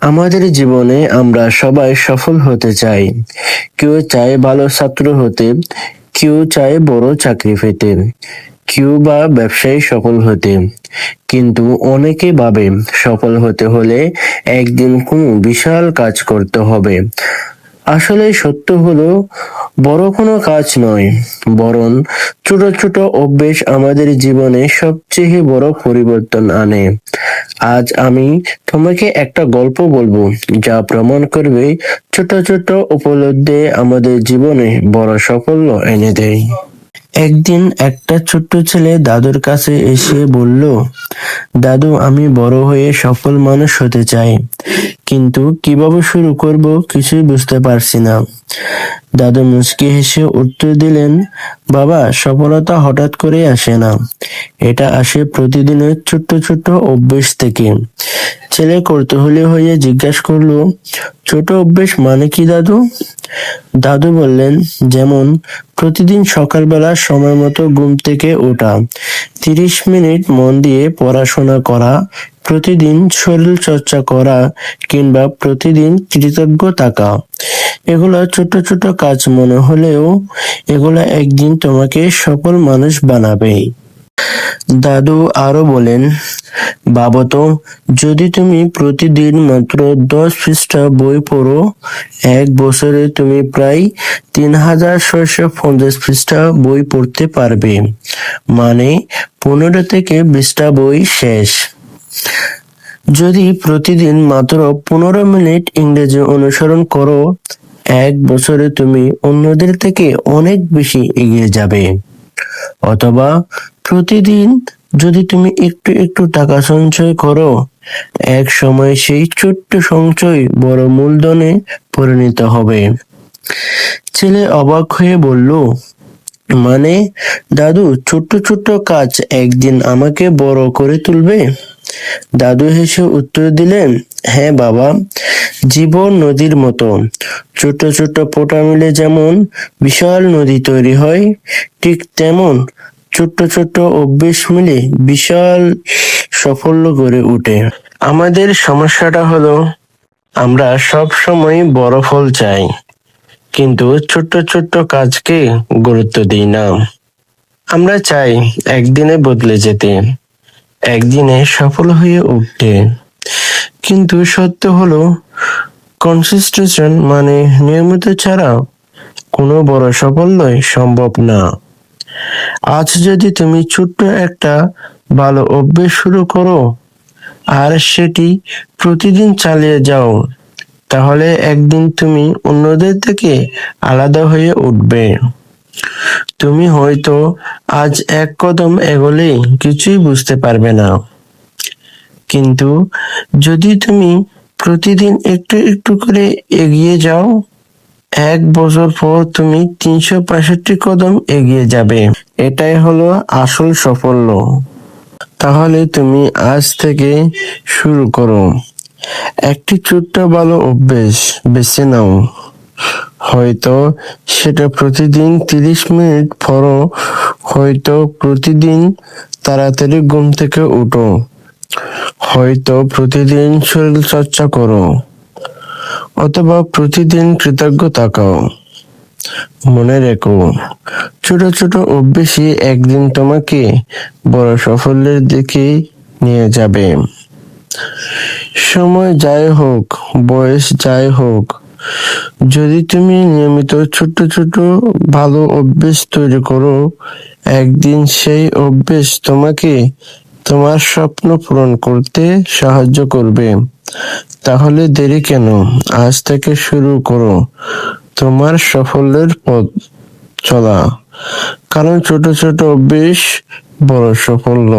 আমাদের জীবনে আমরা সবাই সফল হতে চাই। কেউ চায় ভালো ছাত্র হতে, কেউ চায় বড় চাকরি পেতে, কেউ বা ব্যবসায় সফল হতে। কিন্তু অনেকে ভাবে সফল হতে হলে একদিন কোনো বিশাল কাজ করতে হবে। আসলে সত্য হলো বড় কোনো কাজ নয়, বরং ছোট ছোট অভ্যেস আমাদের জীবনে সবচেয়ে বড় পরিবর্তন আনে। আজ আমি তোমাকে একটা গল্প বলবো যা প্রমাণ করবে ছোট ছোট উপলব্ধি আমাদের জীবনে বড় সাফল্য এনে দেয়। একদিন একটা ছোট্ট ছেলে দাদুর কাছে এসে বলল, দাদু, আমি বড় হয়ে সফল মানুষ হতে চাই, কিন্তু কিভাবে শুরু করব কিছুই বুঝতে পারছি না। দাদু মুচকি হেসে উত্তর দিলেন, বাবা, সফলতা হঠাৎ করে আসে না, এটা আসে প্রতিদিনের ছোট্ট ছোট্ট অভ্যেস থেকে। ছেলে কৌতূহলী হয়ে জিজ্ঞাসা করলো, ছোট অভ্যেস মানে কি দাদু? দাদু বললেন, যেমন প্রতিদিন সকালবেলা সময় মতো ঘুম থেকে ওঠা, 30 মিনিট মন দিয়ে পড়াশোনা করা, প্রতিদিন শরীর চর্চা করা, কিংবা প্রতিদিন কৃতজ্ঞ থাকা। এগুলা ছোট ছোট কাজ মনে হলেও এগুলা একদিন তোমাকে সফল মানুষ বানাবে। দাদু আরো বলেন, ভাবতো, যদি তুমি প্রতিদিন মাত্র 10 পৃষ্ঠা বই পড়ো, 1 বছরে তুমি প্রায় 3650 পৃষ্ঠা বই পড়তে পারবে। মানে 15 থেকে 20টা বই শেষ। যদি প্রতিদিন মাত্র 15 মিনিট ইংরেজি অনুসরণ করো, 1 বছরে তুমি অন্যদের থেকে অনেক বেশি এগিয়ে যাবে। অথবা প্রতিদিন যদি তুমি একটু একটু টাকা সঞ্চয় করো, এক সময় সেই ছোট্ট সঞ্চয় বড় মূলধনে পরিণত হবে। ছেলে অবাক হয়ে বলল, মানে দাদু, ছোট্ট ছোট্ট কাজ একদিন আমাকে বড় করে তুলবে? দাদু হেসে উত্তর দিলেন, হ্যাঁ বাবা, জীবন নদীর মতো। ছোট ছোট ফোঁটা মিলে যেমন বিশাল নদী তৈরি হয়, ঠিক তেমন ছোট্ট ছোট্ট অভ্যেস মিলে বিশাল সাফল্য গড়ে ওঠে। আমাদের সমস্যাটা হলো আমরা সব সময় বড় ফল চাই, কিন্তু ছোট্ট ছোট্ট কাজকে গুরুত্ব দিই না। আমরা চাই একদিনে বদলে যেতে, একদিনে সফল হয়ে উঠতে, কিন্তু সত্য হলো কনসিস্টেন্সি মানে নিয়মিত ছাড়া কোনো বড় সাফল্যই সম্ভব না। আজ যদি তুমি ছোট্ট একটা ভালো অভ্যেস শুরু করো আর সেটি প্রতিদিন চালিয়ে যাও, তাহলে একদিন তুমি অন্যদের থেকে আলাদা হয়ে উঠবে। তুমি হয়তো আজ এক কদম এগোলেই কিছুই বুঝতে পারবে না, কিন্তু যদি তুমি প্রতিদিন একটু একটু করে এগিয়ে যাও, 1 বছর পর তুমি 365 কদম এগিয়ে যাবে। এটাই হলো আসল সাফল্য। তাহলে তুমি আজ থেকে শুরু করো। একটি ছোট্ট ভালো অভ্যেস বেছে নাও। হয়তো সেটা প্রতিদিন 30 মিনিট পড়ো, হয়তো প্রতিদিন তাড়াতাড়ি ঘুম থেকে উঠো, হয়তো প্রতিদিন শরীর চর্চা করো, অথবা প্রতিদিন কৃতজ্ঞ থাকাও। মনে রেখো, ছোট ছোট অভ্যেসই একদিন তোমাকে বড় সাফল্যের দিকে নিয়ে যাবে। সময় যাই হোক, বয়স যাই হোক, যদি তুমি নিয়মিত ছোট ছোট ভালো অভ্যেস তৈরি করো, একদিন সেই অভ্যেস তোমাকে তোমার স্বপ্ন পূরণ করতে সাহায্য করবে। তাহলে দেরি কেন? আজ থেকে শুরু করো তোমার সাফল্যের পথ চলা, কারণ ছোট ছোট অভ্যেস বড় সাফল্য।